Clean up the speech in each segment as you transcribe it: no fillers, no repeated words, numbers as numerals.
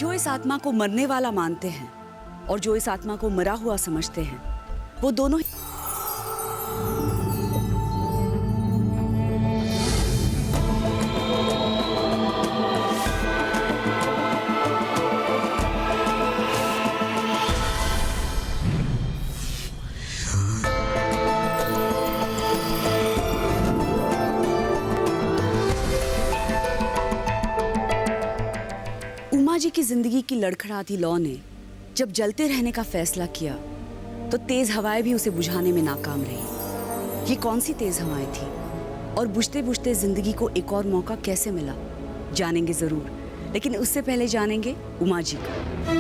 जो इस आत्मा को मरने वाला मानते हैं और जो इस आत्मा को मरा हुआ समझते हैं, वो दोनों ही उमा जी की जिंदगी की लड़खड़ाती लौ ने जब जलते रहने का फैसला किया तो तेज हवाएं भी उसे बुझाने में नाकाम रही। ये कौन सी तेज हवाएं थी और बुझते बुझते जिंदगी को एक और मौका कैसे मिला, जानेंगे जरूर, लेकिन उससे पहले जानेंगे उमा जी का।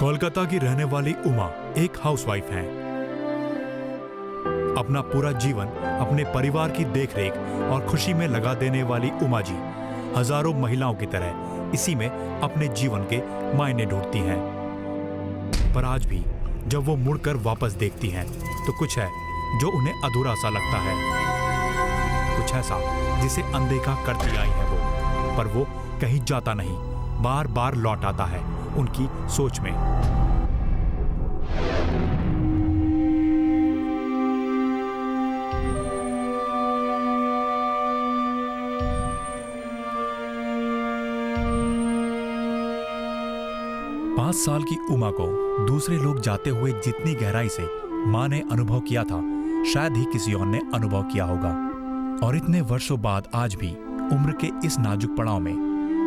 कोलकाता की रहने वाली उमा एक हाउसवाइफ हैं। अपना पूरा जीवन अपने परिवार की देखरेख और खुशी में लगा देने वाली उमा जी हजारों महिलाओं की तरह इसी में अपने जीवन के मायने ढूंढती हैं। पर आज भी जब वो मुड़कर वापस देखती हैं तो कुछ है जो उन्हें अधूरा सा लगता है, कुछ ऐसा जिसे अनदेखा करती आई है वो, पर वो कहीं जाता नहीं, बार बार लौट आता है उनकी सोच में। पांच साल की उमा को दूसरे लोग जाते हुए जितनी गहराई से मां ने अनुभव किया था, शायद ही किसी और ने अनुभव किया होगा। और इतने वर्षों बाद आज भी उम्र के इस नाजुक पड़ाव में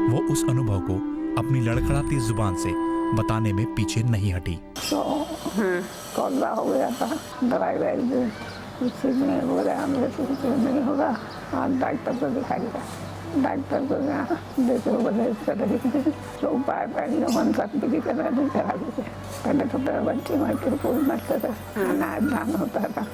वो उस अनुभव को अपनी लड़खड़ाती जुबान से बताने में पीछे नहीं हटी। तो कौला हो गया था, दवाई वाई उसी में बोला हमसे कुछ नहीं होगा, आज डॉक्टर को दिखाइएगा। डॉक्टर को यहाँ देखे बोले इस तरह जो उपाय पहले मन सकती की तरह नहीं करा देते। पहले तो मेरे बच्चे वहाँ के फूल मरते थे, अनाज दान होता था,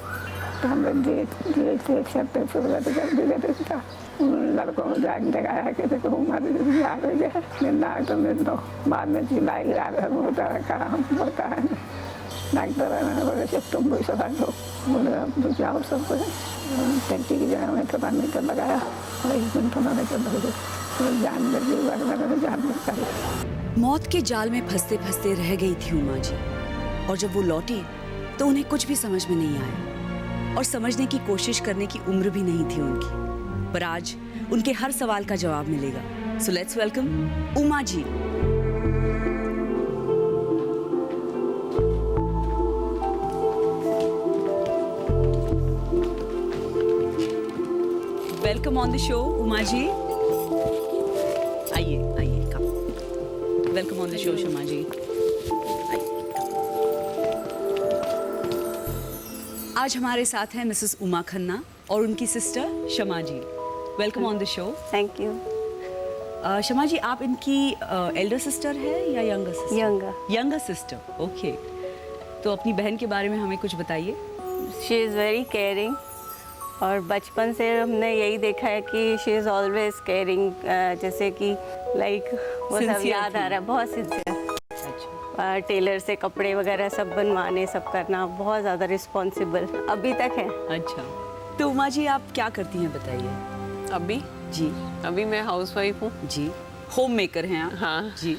तो हम लोग एक छत्ते से जल्दी देते था। उन लड़कों को जाग लगाया कि देखो हमारी जिंदगी आ गई है, निंदा तो मिल दो, बाद में चिल्लाई आ रहा होता है, काम होता है। डॉक्टर ने बोले जब तुम भी सदा लो, बोले अब तो जाओ सब कुछ टट्टी की जगह में थोड़ा मीटर लगाया और एक दिन थोड़ा मीटर लग गया, तो जान लगी वगैरह जान लगता है। मौत के जाल में फंसते फंसते रह गई थी उमा जी, और जब वो लौटी तो उन्हें कुछ भी समझ में नहीं आया और समझने की कोशिश करने की उम्र भी नहीं थी उनकी। पर आज उनके हर सवाल का जवाब मिलेगा। So let's welcome Uma ji. Welcome on the show Uma ji. आइए आइए, come. Welcome on the show Shama ji. आज हमारे साथ हैं मिसेस उमा खन्ना और उनकी sister Shama ji. Welcome on the show. Thank you. Shama ji, आप इनकी एल्डर सिस्टर है या younger sister? Younger sister, okay. तो अपनी बहन के बारे में हमें कुछ बताइए। शी इज़ वेरी केयरिंग, और बचपन से हमने यही देखा है कि शी इज़ ऑलवेज केयरिंग, जैसे कि लाइक वो सब याद आ रहा है, बहुत सिंसियर। टेलर से कपड़े वगैरह सब बनवाने, सब करना, बहुत ज़्यादा रिस्पॉन्सिबल अभी तक है। अच्छा, तो उमा जी आप क्या करती हैं बताइए। अभी जी, अभी मैं हाउसवाइफ हूँ जी, होम मेकर हैं आप? हाँ जी।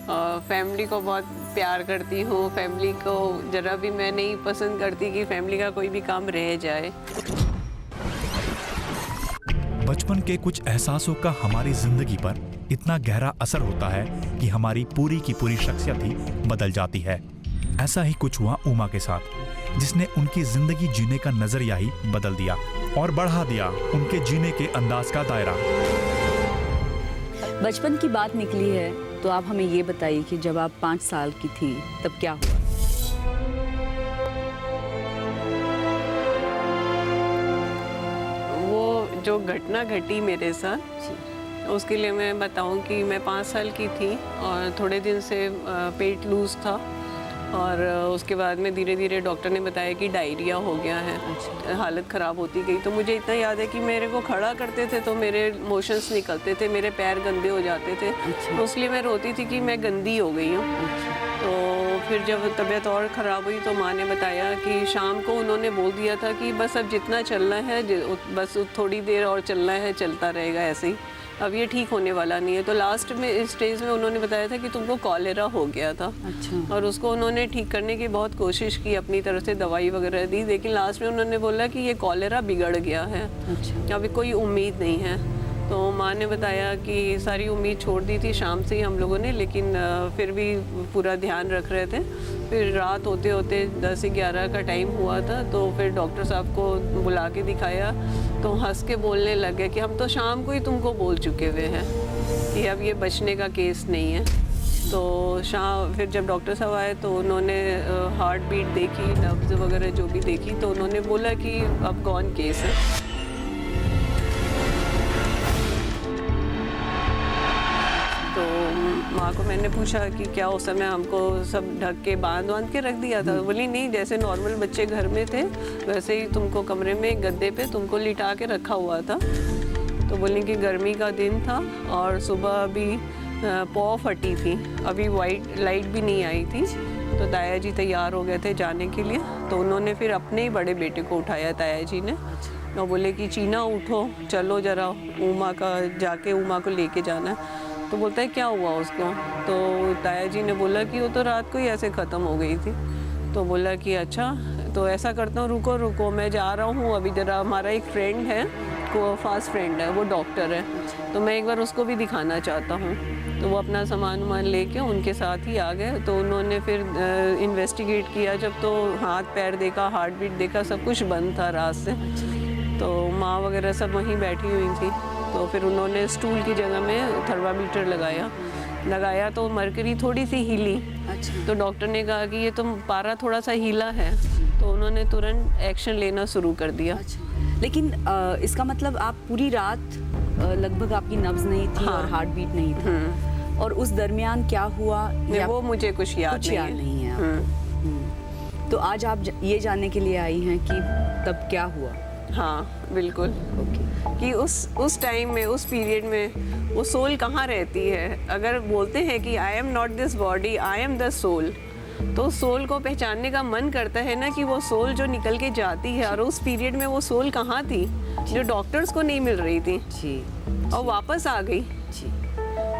और फैमिली को बहुत प्यार करती हूँ। फैमिली को जरा भी मैं नहीं पसंद करती कि फैमिली का कोई भी काम रह जाए। बचपन के कुछ एहसासों का हमारी जिंदगी पर इतना गहरा असर होता है कि हमारी पूरी की पूरी शख्सियत ही बदल जाती है। ऐसा ही कुछ हुआ उमा के साथ, जिसने उनकी जिंदगी जीने का नजरिया ही बदल दिया और बढ़ा दिया उनके जीने के अंदाज का दायरा। बचपन की बात निकली है तो आप हमें ये बताइए कि जब आप 5 साल की थी तब क्या हुआ? वो जो घटना घटी मेरे साथ, उसके लिए मैं बताऊं कि मैं 5 साल की थी और थोड़े दिन से पेट लूज था और उसके बाद में धीरे धीरे डॉक्टर ने बताया कि डायरिया हो गया है। हालत ख़राब होती गई। तो मुझे इतना याद है कि मेरे को खड़ा करते थे तो मेरे मोशंस निकलते थे, मेरे पैर गंदे हो जाते थे। तो इसलिए मैं रोती थी कि मैं गंदी हो गई हूँ। तो फिर जब तबीयत और ख़राब हुई तो माँ ने बताया कि शाम को उन्होंने बोल दिया था कि बस अब जितना चलना है बस थोड़ी देर और चलना है, चलता रहेगा ऐसे ही, अब ये ठीक होने वाला नहीं है। तो लास्ट में इस स्टेज में उन्होंने बताया था कि तुमको कॉलेरा हो गया था। अच्छा। और उसको उन्होंने ठीक करने की बहुत कोशिश की, अपनी तरफ से दवाई वगैरह दी, लेकिन लास्ट में उन्होंने बोला कि ये कॉलेरा बिगड़ गया है। अच्छा। अभी कोई उम्मीद नहीं है। तो माँ ने बताया कि सारी उम्मीद छोड़ दी थी शाम से ही हम लोगों ने, लेकिन फिर भी पूरा ध्यान रख रहे थे। फिर रात होते होते 10-11 का टाइम हुआ था, तो फिर डॉक्टर साहब को बुला के दिखाया तो हंस के बोलने लग गए कि हम तो शाम को ही तुमको बोल चुके हुए हैं कि अब ये बचने का केस नहीं है। तो शाम फिर जब डॉक्टर साहब आए तो उन्होंने हार्ट बीट देखी, नब्ज़ वगैरह जो भी देखी, तो उन्होंने बोला कि अब गॉन केस है। तो माँ को मैंने पूछा कि क्या उस समय हमको सब ढक के बांध के रख दिया था? बोली नहीं, जैसे नॉर्मल बच्चे घर में थे वैसे ही तुमको कमरे में गद्दे पे तुमको लिटा के रखा हुआ था। तो बोली कि गर्मी का दिन था और सुबह अभी पौ फटी थी, अभी वाइट लाइट भी नहीं आई थी। तो ताया जी तैयार हो गए थे जाने के लिए, तो उन्होंने फिर अपने ही बड़े बेटे को उठाया ताया जी ने और बोले कि चीना उठो, चलो ज़रा उमा का जाके उमा को लेके जाना है। तो बोलता है क्या हुआ उसको? तो ताया जी ने बोला कि वो तो रात को ही ऐसे ख़त्म हो गई थी। तो बोला कि अच्छा, तो ऐसा करता हूँ, रुको रुको मैं जा रहा हूँ अभी ज़रा, हमारा एक फ्रेंड है, को फास्ट फ्रेंड है, वो डॉक्टर है, तो मैं एक बार उसको भी दिखाना चाहता हूँ। तो वो अपना सामान वामान लेके उनके साथ ही आ गए। तो उन्होंने फिर इन्वेस्टिगेट किया जब, तो हाथ पैर देखा, हार्ट बीट देखा, सब कुछ बंद था रात से। तो माँ वगैरह सब वहीं बैठी हुई थी। तो फिर उन्होंने स्टूल की जगह में थर्मामीटर लगाया तो मरकरी थोड़ी सी हिली। अच्छा। तो डॉक्टर ने कहा कि ये तो पारा थोड़ा सा हिला है, तो उन्होंने तुरंत एक्शन लेना शुरू कर दिया। अच्छा। लेकिन इसका मतलब आप पूरी रात लगभग आपकी नब्ज़ नहीं थी। हाँ। और हार्ट बीट नहीं था। और उस दरमियान क्या हुआ वो मुझे कुछ याद नहीं है। तो आज आप ये जानने के लिए आई हैं कि तब क्या हुआ? हाँ बिल्कुल। ओके। कि उस टाइम में, उस पीरियड में वो सोल कहाँ रहती है? अगर बोलते हैं कि I am not this body, I am the soul, तो सोल को पहचानने का मन करता है ना कि वो सोल जो निकल के जाती है, और उस पीरियड में वो सोल कहाँ थी जो डॉक्टर्स को नहीं मिल रही थी जी। और वापस आ गई। जी।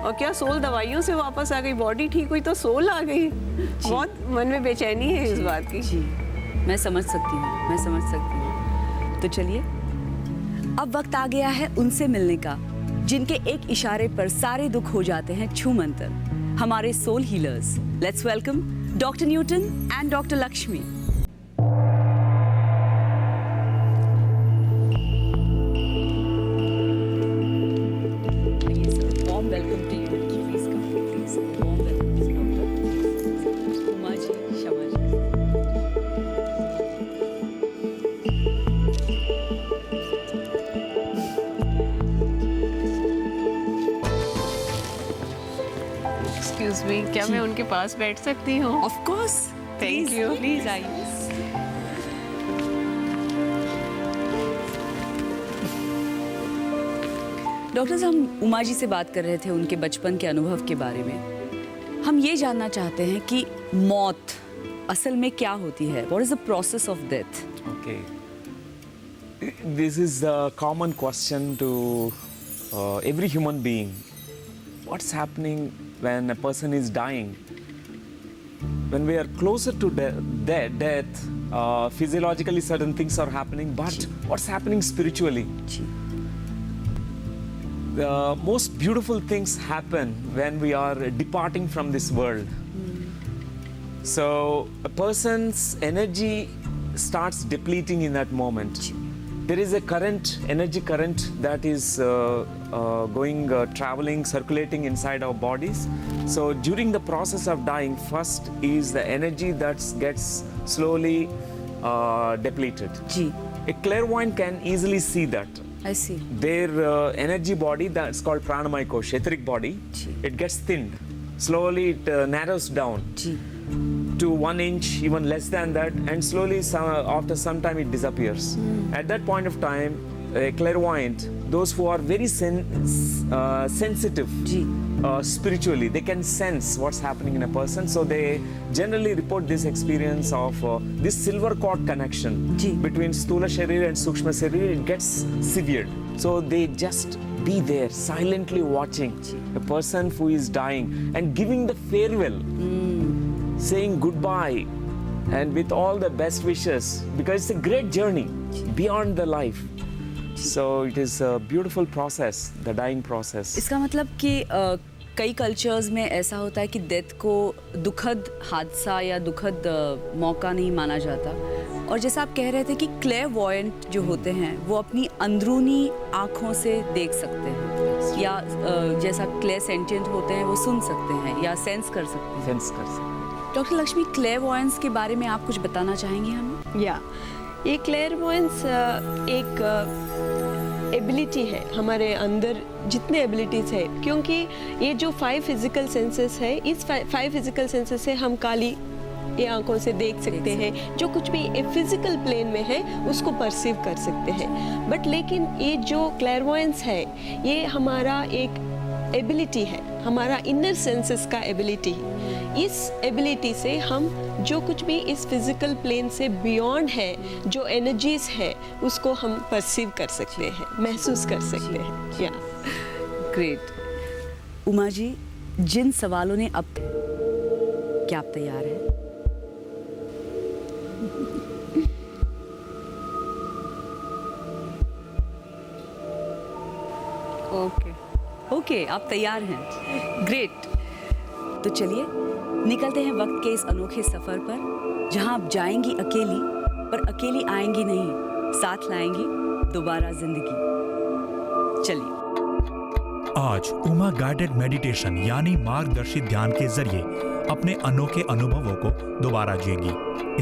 और क्या सोल दवाइयों से वापस आ गई? बॉडी ठीक हुई तो सोल आ गई। बहुत मन में बेचैनी है इस बात की। जी, मैं समझ सकती हूँ। तो चलिए, अब वक्त आ गया है उनसे मिलने का जिनके एक इशारे पर सारे दुख हो जाते हैं छूमंतर, हमारे soul healers. Let's welcome doctor Newton and doctor Lakshmi. Warm welcome to you. Please come, please. Warm welcome, doctor. Uma ji, Shama ji. Excuse me, क्या मैं उनके पास बैठ सकती हूँ? Of course. Thank you. Please आइए। डॉक्टर साहब, हम उमा जी से बात कर रहे थे उनके बचपन के अनुभव के बारे में। हम ये जानना चाहते हैं कि मौत असल में क्या होती है? What is the process of death? Okay. This is a common question to every human being. What's happening when a person is dying? When we are closer to death, physiologically certain things are happening, but what's happening spiritually? Ji. The most beautiful things happen when we are departing from this world. So a person's energy starts depleting in that moment. There is a current, energy current that is traveling, circulating inside our bodies. So during the process of dying, first is the energy that gets slowly depleted. Ji. A clairvoyant can easily see that. I see. Their energy body, that's called pranamaya kosha, etheric body, ji. it gets thinned. Slowly it narrows down. Ji. to 1 inch, even less than that, and slowly, after some time, it disappears. At that point of time, a clairvoyant, those who are very sensitive spiritually, they can sense what's happening in a person. So they generally report this experience of this silver cord connection between Stula Sharir and Sukshma Sharir. It gets severed. So they just be there, silently watching a person who is dying and giving the farewell, saying goodbye, and with all the best wishes, because it's a great journey beyond the life. So it is a beautiful process, the dying process. इसका मतलब कि कई cultures में ऐसा होता है कि death को दुखद हादसा या दुखद मौका नहीं माना जाता, और जैसा आप कह रहे थे कि क्लेयरवॉयंट जो होते हैं वो अपनी अंदरूनी आँखों से देख सकते हैं, या जैसा क्लेयर सेंटिएंट होते हैं वो सुन सकते हैं या सेंस कर सकते हैं। सेंस कर सकते। डॉक्टर लक्ष्मी, क्लेयरवॉयंस के बारे में आप कुछ बताना चाहेंगी हमें? या ये क्लेयरवॉयंस एक एबिलिटी है हमारे अंदर, जितने एबिलिटीज़ है, क्योंकि ये जो 5 फिजिकल सेंसेस है, इस 5 फिजिकल सेंसेस से हम काली ये आंखों से देख सकते हैं, जो कुछ भी फिजिकल प्लेन में है उसको परसीव कर सकते हैं। बट लेकिन ये जो क्लेयरवॉयंस है ये हमारा एक एबिलिटी है, हमारा इनर सेंसेस का एबिलिटी। इस एबिलिटी से हम जो कुछ भी इस फिजिकल प्लेन से बियॉन्ड है, जो एनर्जीज है, उसको हम परसीव कर सकते हैं, महसूस कर सकते हैं। या ग्रेट। उमा जी, जिन सवालों ने अब, क्या आप तैयार हैं? ओके, आप तैयार हैं। ग्रेट। तो चलिए निकलते हैं वक्त के इस अनोखे सफर पर, जहां आप जाएंगी अकेली, पर अकेली आएंगी नहीं, साथ लाएंगी दोबारा जिंदगी। चलिए। आज उमा गाइडेड मेडिटेशन यानी मार्गदर्शित ध्यान के जरिए अपने अनोखे अनुभवों को दोबारा जिएगी।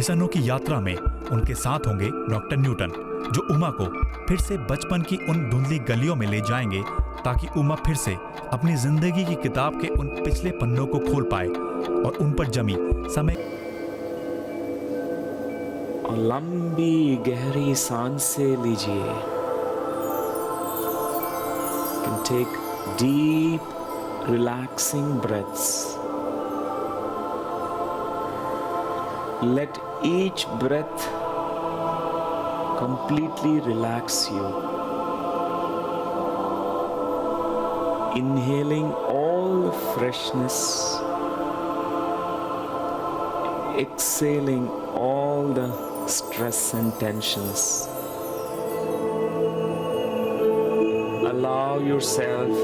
इस अनोखी यात्रा में उनके साथ होंगे डॉक्टर न्यूटन, जो उमा को फिर से बचपन की उन धुंधली गलियों में ले जाएंगे, ताकि उमा फिर से अपनी जिंदगी की किताब के उन पिछले पन्नों को खोल पाए और उन पर जमी समय। और लंबी गहरी सांसें लीजिए। Can take deep, relaxing breaths. Let each breath completely relax you. Inhaling all the freshness, exhaling all the stress and tensions. Allow yourself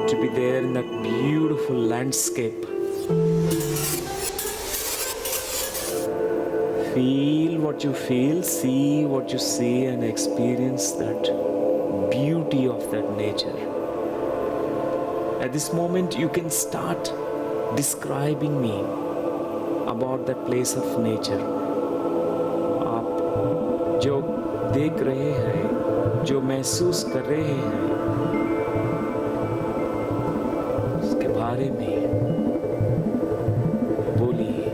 to be there in that beautiful landscape. Feel what you feel, see what you see, and experience that beauty of that nature. At this moment, you can start describing me about that place of nature. आप जो देख रहे हैं, जो महसूस कर रहे हैं, उसके बारे में बोलिए।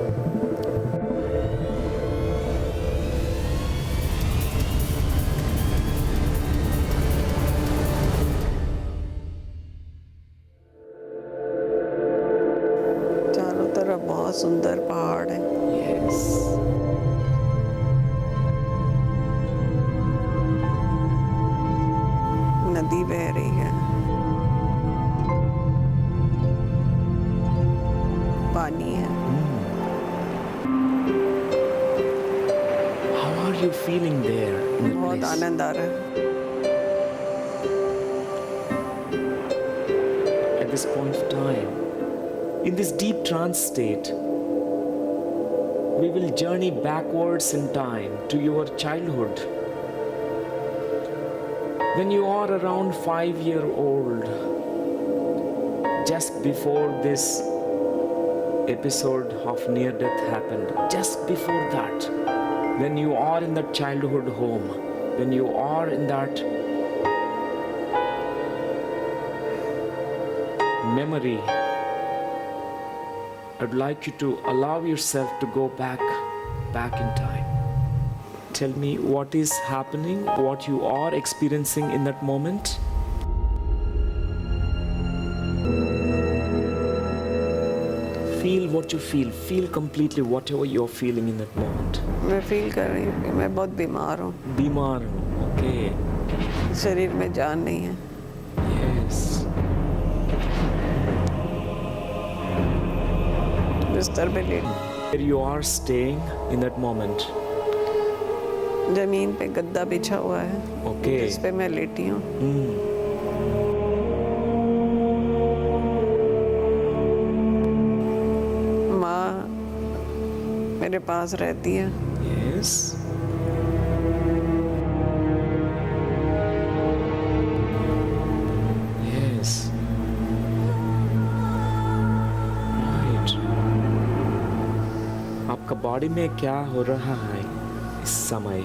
चारों तरफ बहुत सुंदर पहाड़ है। Yes. नदी बह रही है, पानी है। How are you feeling there in the बहुत place? आनंद आ रहा है। At this point of time, in this deep trance state, we will journey backwards in time to your childhood. When you are around 5-year-old, just before this episode of near death happened, just before that, when you are in that childhood home, when you are in that memory I'd like you to allow yourself to go back in time. Tell me what is happening, what you are experiencing in that moment. Feel what you feel. Feel completely whatever you're feeling in that moment. मैं feel कर रही हूँ कि मैं बहुत बीमार हूँ, बीमार हो, okay. शरीर में जान नहीं है. Yes. बिस्तर पे late, Where you are staying in that moment. जमीन पे गद्दा बिछा हुआ है, Okay. जिस पे मैं लेटी हूँ. माँ मेरे पास रहती है. Yes. Yes. Right. आपका बॉडी में क्या हो रहा है इस समय?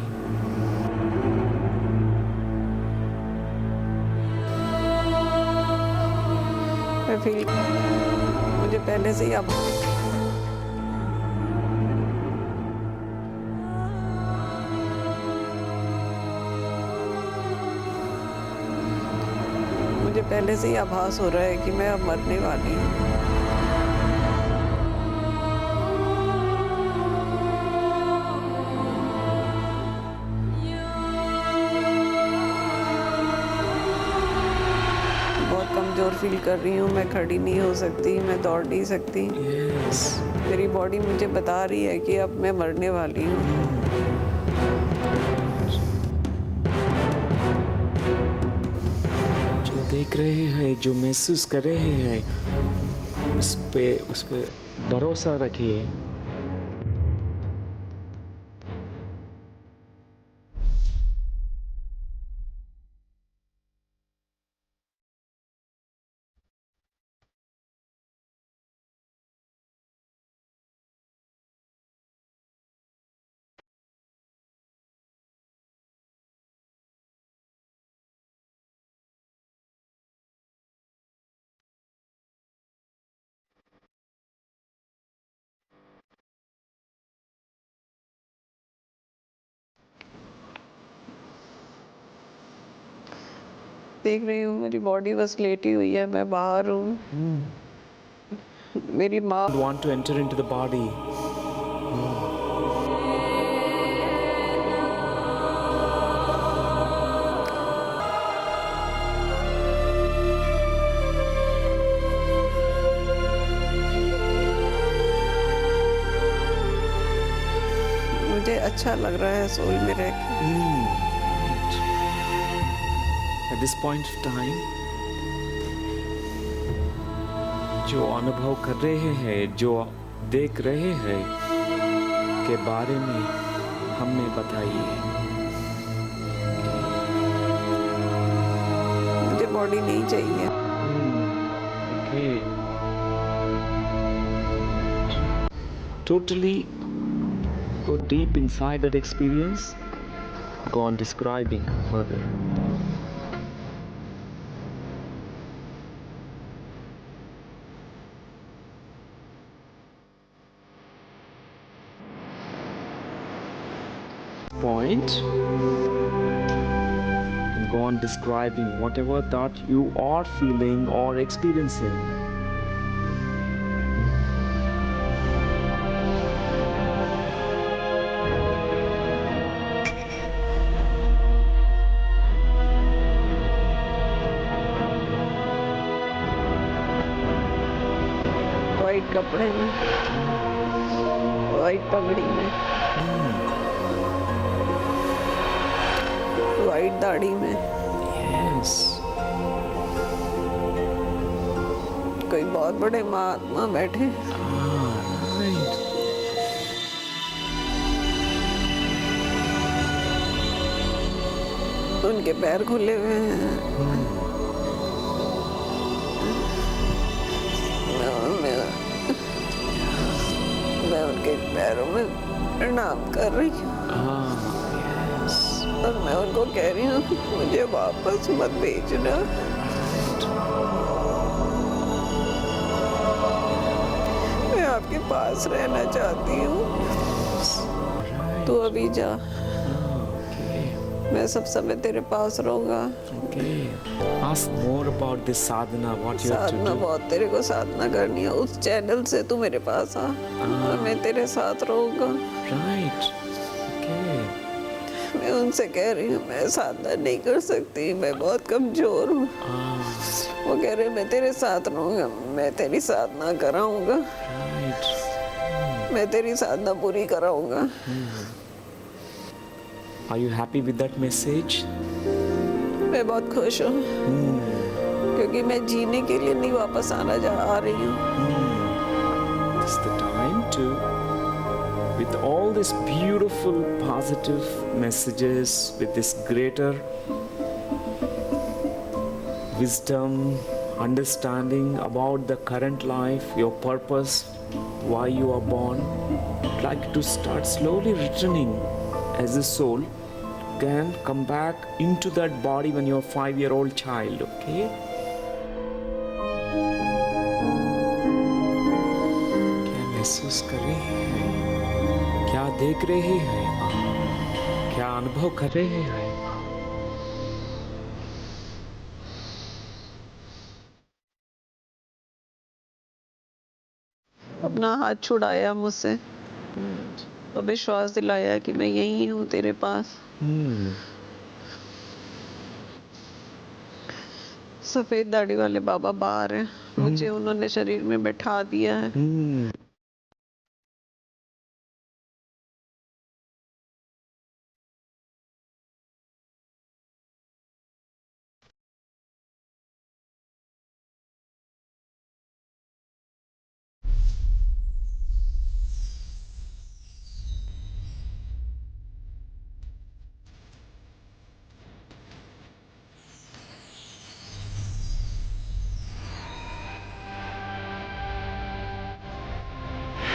मैं फील, मुझे पहले से ही अब मुझे पहले से ही आभास हो रहा है कि मैं अब मरने वाली हूँ. बहुत कमज़ोर फील कर रही हूँ. मैं खड़ी नहीं हो सकती, मैं दौड़ नहीं सकती. Yes. मेरी बॉडी मुझे बता रही है कि अब मैं मरने वाली हूँ. जो देख रहे हैं, जो महसूस कर रहे हैं, उस पे भरोसा रखिए. देख रही हूँ मेरी बॉडी बस लेटी हुई है, मैं बाहर हूँ. मेरी माँ Want to enter into the body. मुझे अच्छा लग रहा है सोल में रह के. At this point of time, जो अनुभव कर रहे हैं, जो देख रहे हैं के बारे में हमें बताइए. मुझे बॉडी नहीं चाहिए. Okay. Totally go deep inside that experience. Go on describing further. Point. And go on describing whatever that you are feeling or experiencing. White कपड़े में, वाइट पगड़ी में, वाइट दाढ़ी में. Yes. कोई बहुत बड़े महात्मा बैठे. Right. उनके पैर खुले हुए हैं. मैं उनके पैरों में प्रणाम कर रही हूँ. Yes. और मैं उनको कह रही हूँ मुझे वापस मत भेजना. मैं आपके पास रहना चाहती हूँ। तू अभी जा, मैं सब समय तेरे पास रहूँगा। Okay. Ask more about this sadhana. What you have to Sadhana do. बहुत तेरे को साधना करनी है। उस चैनल से तू मेरे पास आ, और मैं तेरे साथ रहूँगा। Right. Okay. मैं उनसे कह रही हूँ मैं साधना नहीं कर सकती, मैं बहुत कमजोर हूँ। वो कह रहे मैं तेरे साथ रहूँगा, मैं तेरी साधना कराऊँगा, Right. मैं तेरी साधना पूरी कराऊँगा। Are you happy with that message? मैं बहुत खुश हूँ, क्योंकि मैं जीने के लिए नहीं वापस आ रही हूँ। It's the time to, with all these beautiful positive messages, with this greater wisdom, understanding about the current life, your purpose, why you are born, I'd like to start slowly returning as a soul can come back into that body when you're a 5-year-old child, okay? क्या महसूस कर रहे हैं? क्या देख रहे हैं? क्या अनुभव कर रहे हैं? अपना हाथ छुड़ाया मुझसे और विश्वास दिलाया कि मैं यही हूँ तेरे पास। सफेद दाढ़ी वाले बाबा बाहर हैं, मुझे उन्होंने शरीर में बैठा दिया है।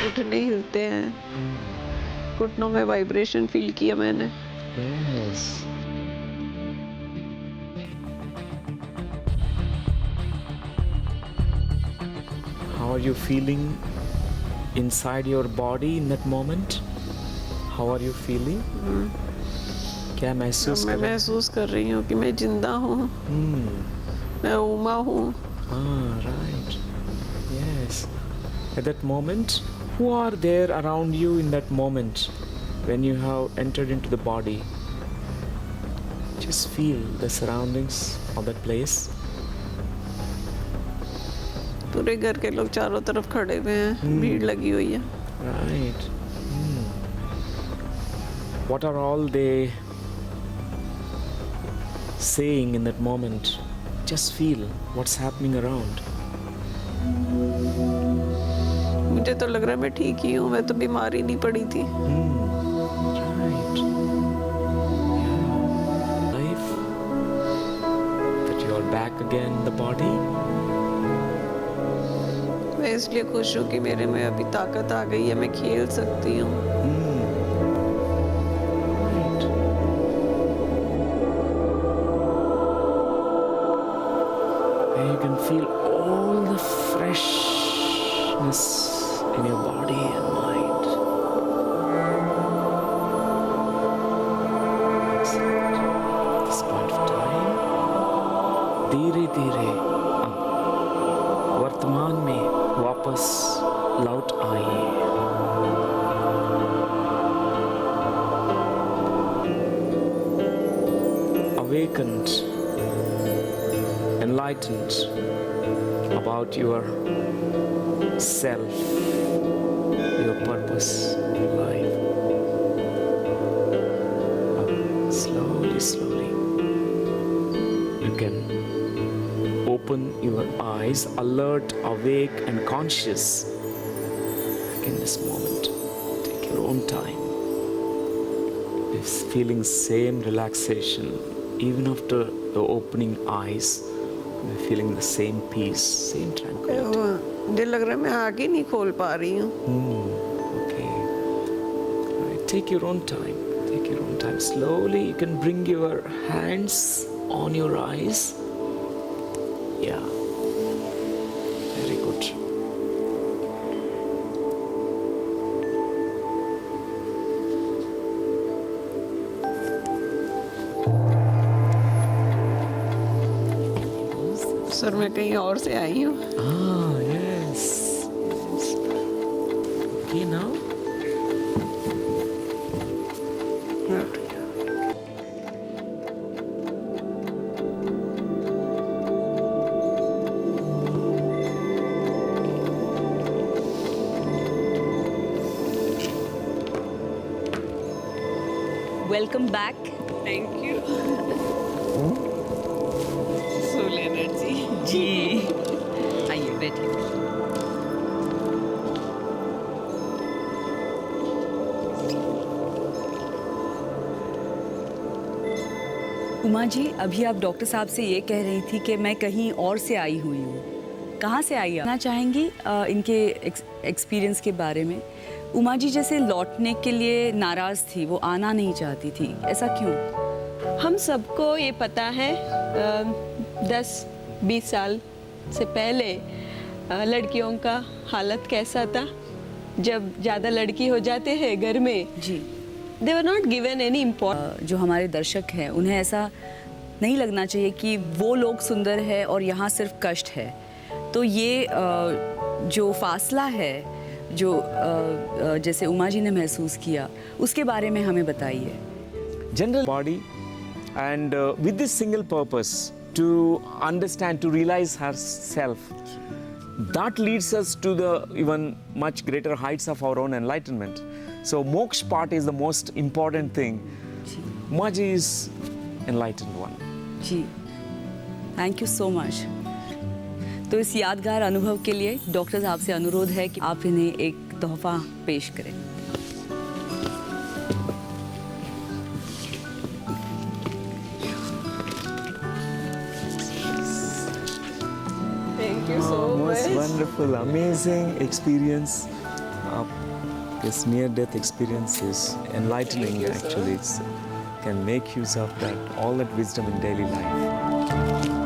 घुटने हिलते हैं, घुटनों में वाइब्रेशन फील किया मैंने। Yes. How are you feeling inside your body in that moment? How are you feeling? क्या महसूस मैं कर रहे हैं? महसूस कर रही हूँ कि मैं जिंदा हूँ, मैं उमा हूँ। Right. Yes. At that moment, who are there around you in that moment when you have entered into the body? Just feel the surroundings of that place. पूरे घर के लोग चारों तरफ खड़े हुए हैं, भीड़ लगी हुई है। Right. What are all they saying in that moment? Just feel what's happening around. मुझे तो लग रहा है मैं ठीक ही हूँ, मैं तो बीमार ही नहीं पड़ी थी। Right. Yeah. Life. That you are back again in the body. मैं इसलिए खुश हूँ कि मेरे में अभी ताकत आ गई है, मैं खेल सकती हूँ। Right. And you can feel all the freshness in your body and mind. Excellent. At this point of time, धीरे धीरे अब वर्तमान में वापस लौट आइए। Awakened, enlightened about your self, your purpose in life. Slowly, slowly, you can open your eyes, alert, awake, and conscious. In this moment, take your own time. If feeling same relaxation, even after the opening eyes, we're feeling the same peace, same tranquility. मुझे लग रहा है मैं आँख ही नहीं खोल पा रही हूँ। Okay. All right. Take your own time. Take your own time. Slowly, you can bring your hands on your eyes. Yeah. Very good. Sir मैं कहीं और से आई हूँ। Ah, yes. Okay, now. Welcome back. Thank you. Full energy. जी आइए बैठिए। उमा जी, अभी आप डॉक्टर साहब से ये कह रही थी कि मैं कहीं और से आई हुई हूँ। कहाँ से आई आप? जानना चाहेंगी इनके एक्सपीरियंस के बारे में। उमा जी जैसे लौटने के लिए नाराज़ थी, वो आना नहीं चाहती थी, ऐसा क्यों? हम सबको ये पता है 10-20 साल से पहले लड़कियों का हालत कैसा था। जब ज़्यादा लड़की हो जाते हैं घर में, जी, they were not given any importance. जो हमारे दर्शक हैं उन्हें ऐसा नहीं लगना चाहिए कि वो लोग सुंदर है और यहाँ सिर्फ कष्ट है। तो ये जो फासला है, जो जैसे उमा जी ने महसूस किया, उसके बारे में हमें बताइए। General body, and with this single purpose to understand, to realize herself, that leads us to the even much greater heights of our own enlightenment. So moksha part is the most important thing. Umaji is enlightened one. जी, thank you so much. तो इस यादगार अनुभव के लिए doctor साहब से अनुरोध है कि आप इन्हें एक तोहफा पेश करें। Thank you so Most much. wonderful, amazing experience. This near-death experience is enlightening. Actually, it can make use of that all that wisdom in daily life.